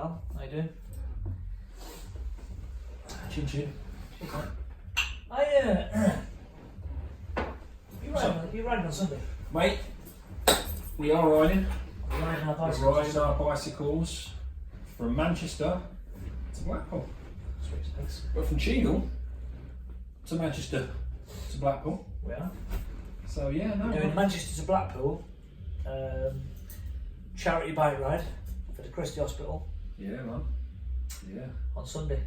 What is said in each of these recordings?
pal. How you doing? Chin chin. You riding on Sunday? Mate, we are riding. You're riding our We're bicycles? riding our bicycles from Manchester to Blackpool. Sweet snakes. But from Cheadle to Manchester to Blackpool. We are. So yeah, no. We're doing Manchester to Blackpool. Charity bike ride for the Christie Hospital Yeah, man. Yeah. on Sunday.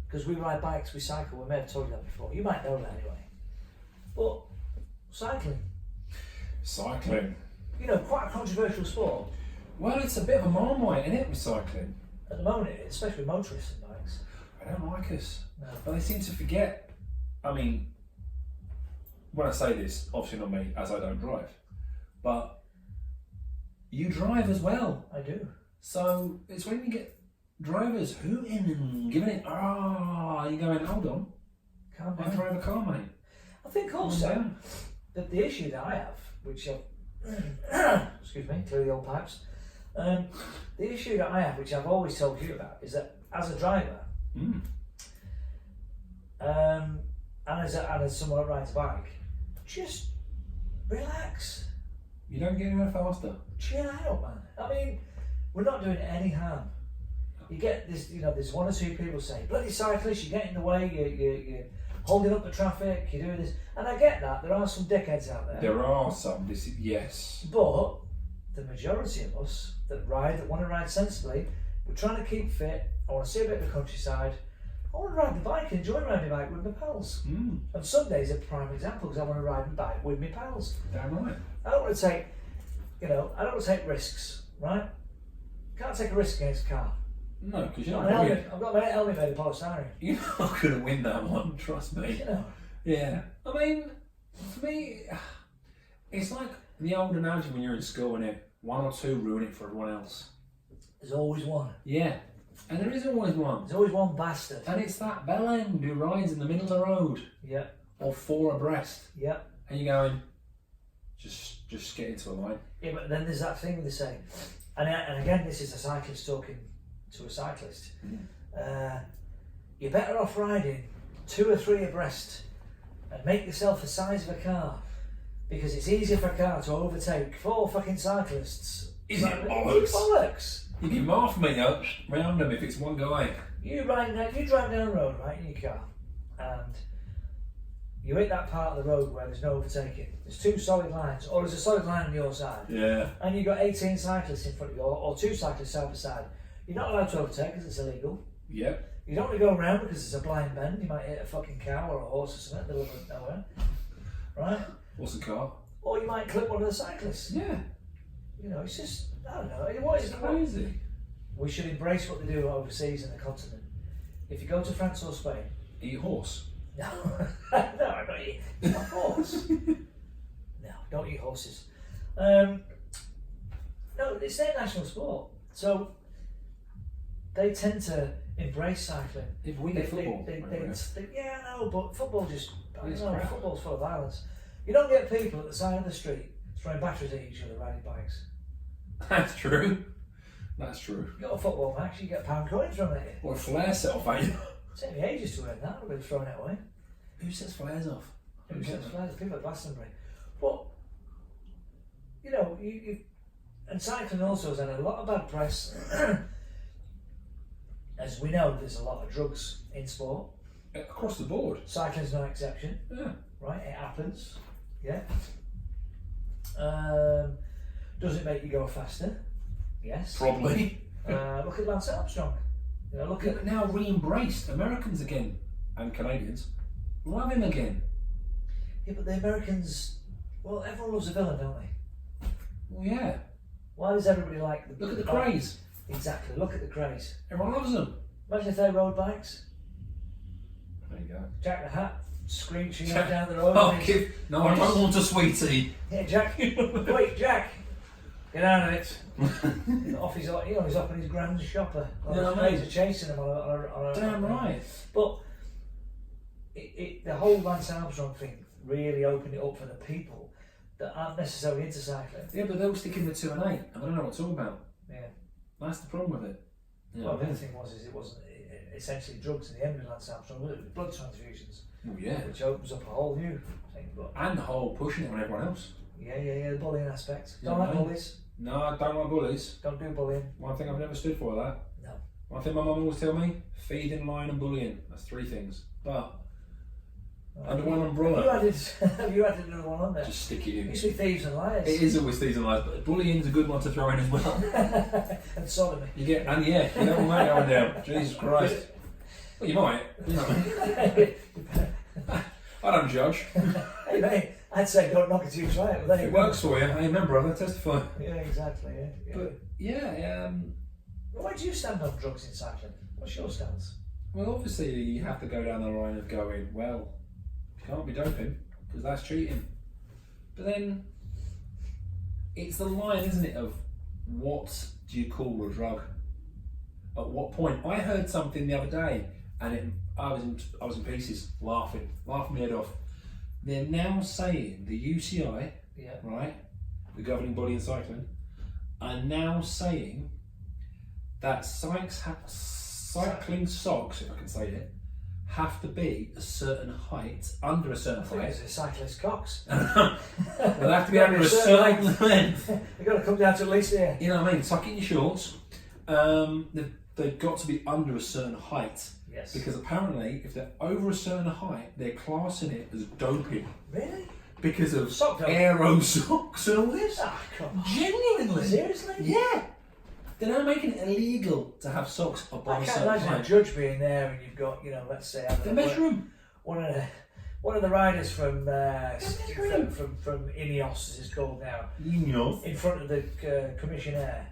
Because we ride bikes, we cycle. We may have told you that before. You might know that anyway. But cycling, Cycling. you know, quite a controversial sport Well, it's a bit of a marmite, isn't it, with cycling? at the moment, especially motorists and bikes. They don't like us. No. But they seem to forget. I mean, when I say this, obviously not me, as I don't drive. But you drive as well. I do. So it's when you get drivers hooting and giving it, you're going, hold on, Calm I down. drive a car, mate. I think Calm also down. that the issue that I have, which I've, excuse me, clear the old pipes. The issue that I have, which I've always told you about, is that as a driver, Mm. and as someone that rides a bike, just relax, You don't get anywhere faster. chill out, man. I mean, we're not doing any harm. You get this, you know, there's one or two people say, bloody cyclist, you get in the way, you're holding up the traffic, you're doing this. And I get that, there are some dickheads out there. There are some, yes. But the majority of us that want to ride sensibly, we're trying to keep fit. I want to see a bit of the countryside. I want to ride the bike, enjoy riding the bike with my pals. Mm. And Sunday's a prime example because I want to ride the bike with my pals. Damn right. I don't want to take, I don't want to take risks, right? Can't take a risk against a car. No, because I've you're got not my going helmet, I've got my helmet made of polystyrene. You're not going to win that one, trust me. You know, Yeah. I mean, for me, it's like the old analogy when you're in school and one or two ruin it for everyone else. there's always one. Yeah. And there is always one. There's always one bastard. And it's that bell end who rides in the middle of the road Yeah, or four abreast. yeah. And you're going, just get into a line. Yeah, but then there's that thing they say, and again, this is a cyclist talking to a cyclist. You're better off riding 2 or 3 abreast and make yourself the size of a car because it's easier for a car to overtake 4 fucking cyclists. Is it It's bollocks? bollocks. You can half me up round them if it's one guy. You drive down the road, right, in your car, and you hit that part of the road where there's no overtaking. There's 2 solid lines, or there's a solid line on your side. Yeah. And you've got 18 cyclists in front of you, or 2 cyclists side by side. You're not allowed to overtake because it's illegal. Yep. You don't want to go around because it's a blind bend. You might hit a fucking cow or a horse or something in the middle of nowhere, right? What's the car? Or you might clip one of the cyclists. Yeah. You know, it's just, I don't know. What is It's crazy. We should embrace what they do overseas in the continent. If you go to France or Spain, Eat horse. no, no, I'm not eating a horse. No, don't eat horses. No, it's their national sport, so they tend to embrace cycling. If we get football. Yeah, I know, but football just, It's crap. football's full of violence. You don't get people at the side of the street throwing batteries at each other riding bikes. That's true. That's true. You got a football match, you get pound coins from it. Or a flare set off, ain't you? It took me ages to earn that, I've been throwing it away. Who sets flares off? Who sets flares? People at Glastonbury. But, you know, and cycling also has had a lot of bad press. As we know, there's a lot of drugs in sport. Across the board. Cycling's no exception, Yeah. right? It happens. Yeah. Does it make you go faster? Yes. Probably. Look at Lance Armstrong. You know, look at But now re-embraced. Americans again. And Canadians. Love him again. yeah, but the Americans. Well, everyone loves a villain, don't they? Well, yeah. Why does everybody like the? Look at the craze. Exactly. Look at the craze. Everyone loves them. Imagine if they rode bikes. There you go. Jack the Hat screeching Jack- up down the road. Oh, and he's- no, I don't want a sweetie. Yeah, Jack. Wait, Jack. Get out of it. Off he's up in his grand shopper. Yeah, I know. He's chasing him on a Damn right. But the whole Lance Armstrong thing really opened it up for the people that aren't necessarily into cycling. Yeah, but they'll stick in the 2 and 8, and I don't know what to talk about. Yeah. That's the problem with it. You know Well, what the I other mean? thing was, it wasn't essentially drugs in the end of Lance Armstrong, was it? It was blood transfusions, Well, yeah. which opens up a whole new thing. But And the whole pushing it on everyone else. yeah, the bullying aspect. Yeah, Don't like right. bullies. No, I don't like bullies. Don't do bullying. One thing I've never stood for that. No. One thing my mum always tell me: feeding, lying, and bullying. That's 3 things. But under one umbrella, Have you added another one on there? just stick it It in. used to be thieves and liars. It is always thieves and lies, but bullying's a good one to throw in as well. And sodomy. You get, and yeah, you don't want that going down. Jesus Christ. Well, you might. You know. I don't judge. Hey mate, I'd say don't knock it till you try it. But then If it works for you, amen, brother. Testify. Yeah, exactly. Yeah. But yeah, Where do you stand on drugs in cycling? What's your stance? well, obviously you have to go down the line of going, well, you can't be doping because that's cheating. But then it's the line, isn't it, of what do you call a drug? At what point? I heard something the other day, and I was in pieces, laughing my head off. They're now saying the UCI, Yeah. right, the governing body in cycling, are now saying that cycling socks, if I can say it, have to be a certain height, under a certain I think height. it's a cyclist cocks. They'll have to be under a certain length. They've got to come down to at least here. You know what I mean? Tuck in your shorts. They've got to be under a certain height. Yes. Because apparently, if they're over a certain height, they're classing it as doping. Really? Because of Sock doping? aero socks and all this. Ah, come on. Genuinely. Seriously? Yeah. They're now making it illegal to have socks I above a can't certain imagine a height. judge being there and you've got, let's say, I don't They know, measure them. one of the riders from measure him. from Ineos, as it's called now, You in front of the commissioner.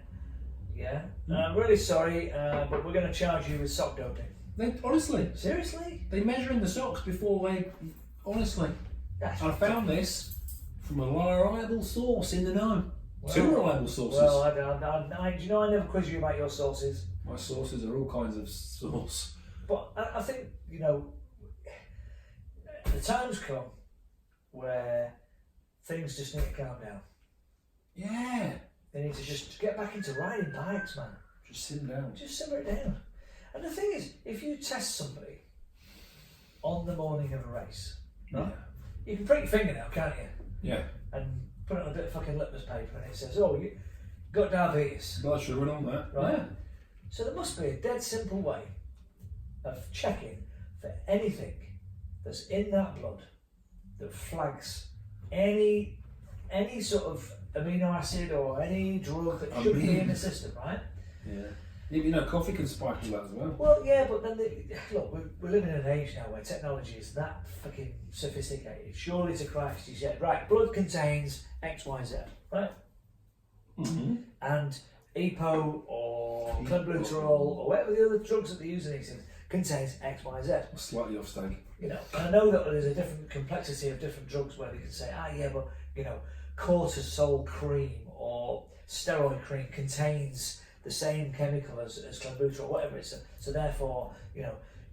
Yeah. Mm. I'm really sorry, but we're going to charge you with sock doping. honestly, Seriously? they measure in the socks before they. Honestly, That's I found this from a reliable source in the know. Well, 2 reliable sources. Well, do you know I never quiz you about your sources, My sources are all kinds of source. but I think the time's come where things just need to calm down. Yeah. They need to just get back into riding bikes, man. Just sit down. Just simmer it down. And the thing is, if you test somebody on the morning of a race, right? You can prick your finger now, can't you? Yeah. And put it on a bit of fucking litmus paper, and it says, "Oh, you got diabetes." Blood sugar and all that. Right. Yeah. So there must be a dead simple way of checking for anything that's in that blood that flags any sort of amino acid or any drug that should be in the system, right? Yeah. Coffee can spike all that as well. Well, yeah, but then look, we're living in an age now where technology is that fucking sophisticated. Surely to Christ, you said, right, blood contains X, Y, Z, right? Mm-hmm. And EPO or clenbuterol or whatever the other drugs that they use in these things contains X, Y, Z. Slightly off stake. And I know that there's a different complexity of different drugs where they can say, but cortisol cream or steroid cream contains the same chemical as clenbuterol or whatever it is. So therefore,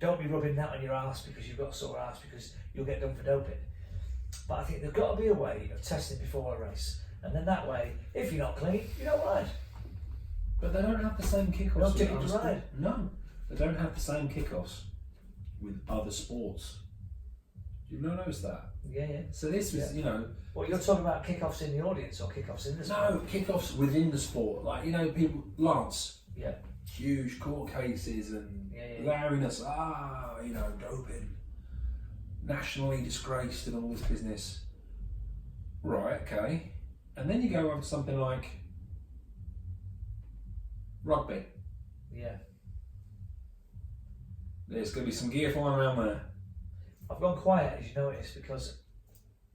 don't be rubbing that on your arse because you've got a sore arse because you'll get done for doping. But I think there's got to be a way of testing before a race. And then that way, if you're not clean, you don't ride. But they don't have the same kickoffs. No with ticket other to sport- ride. No, they don't have the same kickoffs with other sports. You've not noticed that. Yeah. So this was, What, you're talking about kickoffs in the audience or kickoffs in the sport? no kickoffs within the sport. Like people, Lance, Yeah. huge court cases and Yeah. allowing us, doping, nationally disgraced and all this business. Right, okay. And then you go on to something like rugby. Yeah. There's going to be some gear flying around there. I've gone quiet, as you notice, because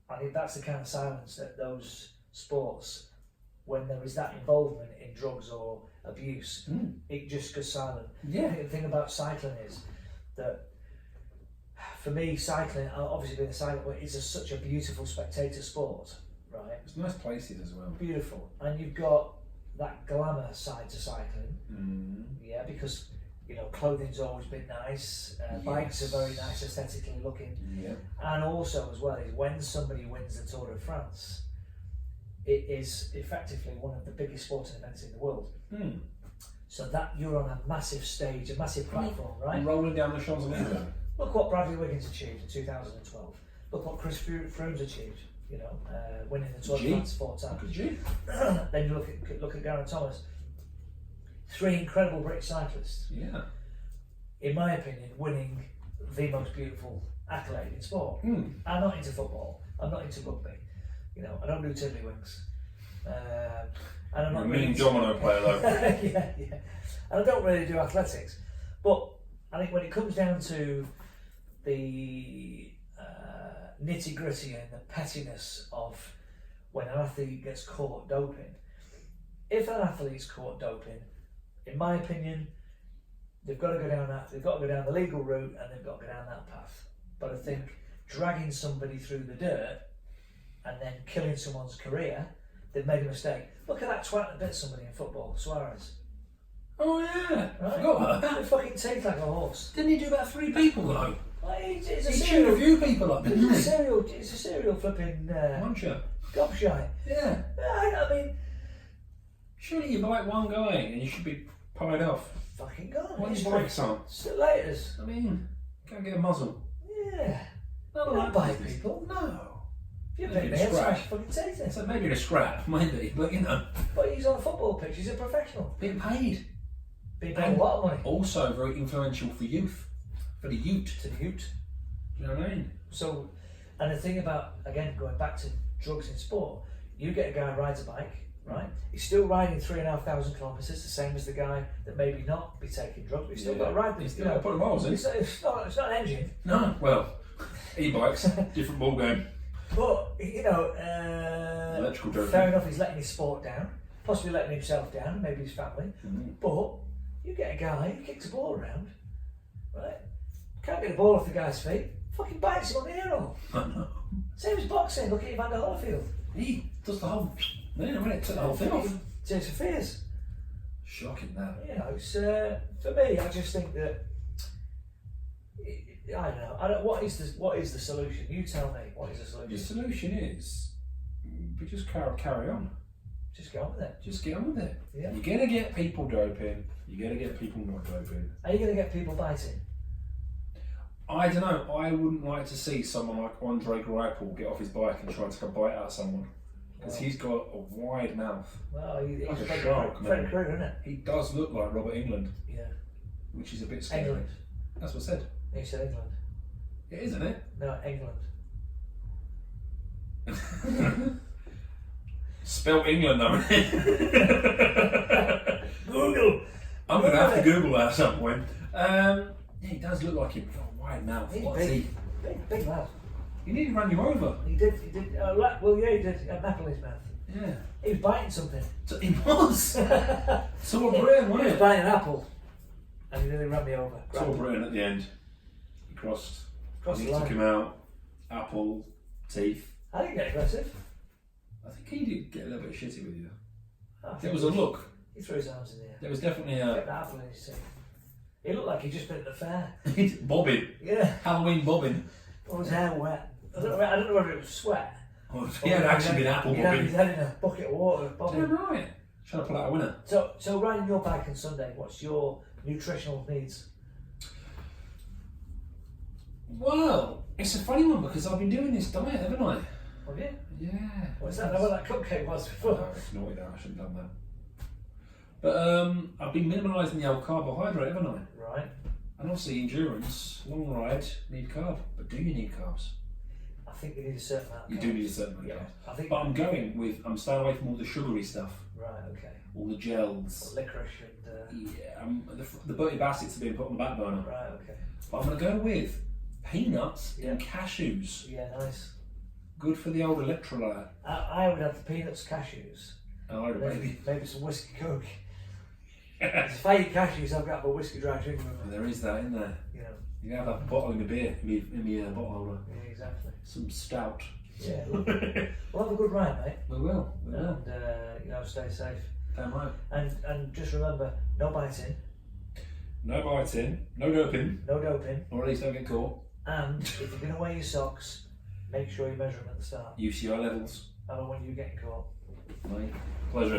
I think that's the kind of silence that those sports, when there is that involvement in drugs or abuse, it just goes silent. Yeah. I think the thing about cycling is that, for me, cycling, obviously being a cycling, is such a beautiful spectator sport, right? There's nice places as well. Beautiful. And you've got that glamour side to cycling, yeah, because clothing's always been nice, bikes are very nice aesthetically looking, Yeah. and also as well is when somebody wins the Tour de France, it is effectively one of the biggest sporting events in the world. So that you're on a massive stage, a massive platform, right? Rolling down the Champs-Elysees. Look what Bradley Wiggins achieved in 2012. Look what Chris Froome's achieved. Winning the Tour de Gee. France 4 times. Could you? Then you look at Geraint Thomas. 3 incredible British cyclists. Yeah. In my opinion, winning the most beautiful accolade in sport. Mm. I'm not into football. I'm not into rugby. I don't do tiddlywinks. And I'm You're not a really mean into- domino player though. yeah. And I don't really do athletics. But I think when it comes down to the nitty gritty and the pettiness of when an athlete gets caught doping, if an athlete's caught doping, in my opinion, they've got to go down the legal route and they've got to go down that path. But I think dragging somebody through the dirt and then killing someone's career, they've made a mistake. Look at that twat that bit somebody in football, Suarez. Oh yeah. I Right? forgot about that. They fucking take like a horse. Didn't he do about 3 people though? Like, it's a He chewed a serial. few people up, didn't he? It's a serial flipping Aren't you? gobshite. Yeah. I mean, Surely you bite one guy and you should be pied off. fucking gone. What It's do you bite some? still laters. I mean, go get a muzzle. Yeah. No, You don't bite people. No. If you Maybe pick me a up, I scratch. fucking take it. So maybe in a scrap, maybe, but But he's on a football pitch. He's a professional. being paid. Being paid a lot of money Also very influential for youth, for the youth. to the youth. Do you know what I mean? So, and the thing about, again, going back to drugs in sport, you get a guy who rides a bike, right? He's still riding 3,500 kilometres, the same as the guy that maybe not be taking drugs, but he's still got to ride them. He's still got to put the miles in. It's not an engine, No, well, e-bikes, different ball game. but Electrical doping. fair enough. He's letting his sport down, possibly letting himself down, maybe his family. Mm. But you get a guy who kicks a ball around, right? Can't get the ball off the guy's feet. Fucking bites him on the ear hole. I know. Same as boxing. Look at Evander Holyfield. He does the whole. No, when it took the whole thing off. James Fears. Shocking that. It's for me. I just think that I don't know. What is the solution? You tell me. What is the The solution? solution is we just carry on. Just get on with it. Just get on with it. Yeah. You're gonna get people doping. You're gonna get people not doping. Are you going to get people biting? I don't know. I wouldn't like to see someone like Andre Greipel get off his bike and try to take a bite out of someone because Well. he's got a wide mouth. Well, he's Like a Fred shark, Fred man. Krueger, isn't it? He does look like Robert England, Yeah. which is a bit scary. England. That's what I said. He said England. It is, isn't it? No, England. Spell England though. Google. I'm going to have to Google that at some point. Yeah, he does look like him. He's got a wide mouth. He's What's big. he? Big lad. He nearly ran you over. He did. Well, yeah, he did. He had an apple in his mouth. Yeah. He was biting something. So he was. Saw Britain, He wasn't was it? biting an apple, and he nearly ran me over. Saw Britain at the end. He crossed. Crossed He the took line. him out. Apple, teeth. I didn't get aggressive. I think he did get a little bit shitty with you. I think There was a look. He threw his arms in the air. There was definitely Kept a the apple in his teeth. He looked like he'd just been at the fair. bobbing. Yeah. Halloween bobbing. Or his hair wet. I don't know whether it was sweat. Oh, he had actually been apple He had bobbing. his head in a bucket of water. bobbing. Damn right. Trying to pull out a winner. So riding your bike on Sunday, what's your nutritional needs? Well, it's a funny one because I've been doing this diet, haven't I? Have you? Yeah. What's that? Know what that cupcake was before? No, it's naughty that. I shouldn't have done that. But I've been minimalising the old carbohydrate, haven't I? Right. And obviously endurance, long ride, need carb. But do you need carbs? I think you need a certain amount. Of You do need a certain amount of Yeah. carbs. I think. But I'm staying away from all the sugary stuff, Right. Okay. all the gels. Licorice and. Yeah, the Bertie Bassett's are being put on the back burner. Right. Okay. But I'm going to go with peanuts Yeah. and cashews. Yeah. Nice. Good for the old electrolyte. I would have the peanuts, cashews, Oh, baby. maybe some whiskey coke. If I eat cashews, I've got a whiskey dry drink with me. There is that in there. You know. You can have that bottle in the beer, in my bottle holder. Yeah. Exactly. Some stout. Yeah. Look, we'll have a good ride, mate. We will. And stay safe. Damn right. And just remember, no biting, No biting, no doping, no doping, or at least don't get caught. and if you're going to wear your socks, make sure you measure them at the start. UCI levels. I don't want you getting caught. Mate, pleasure.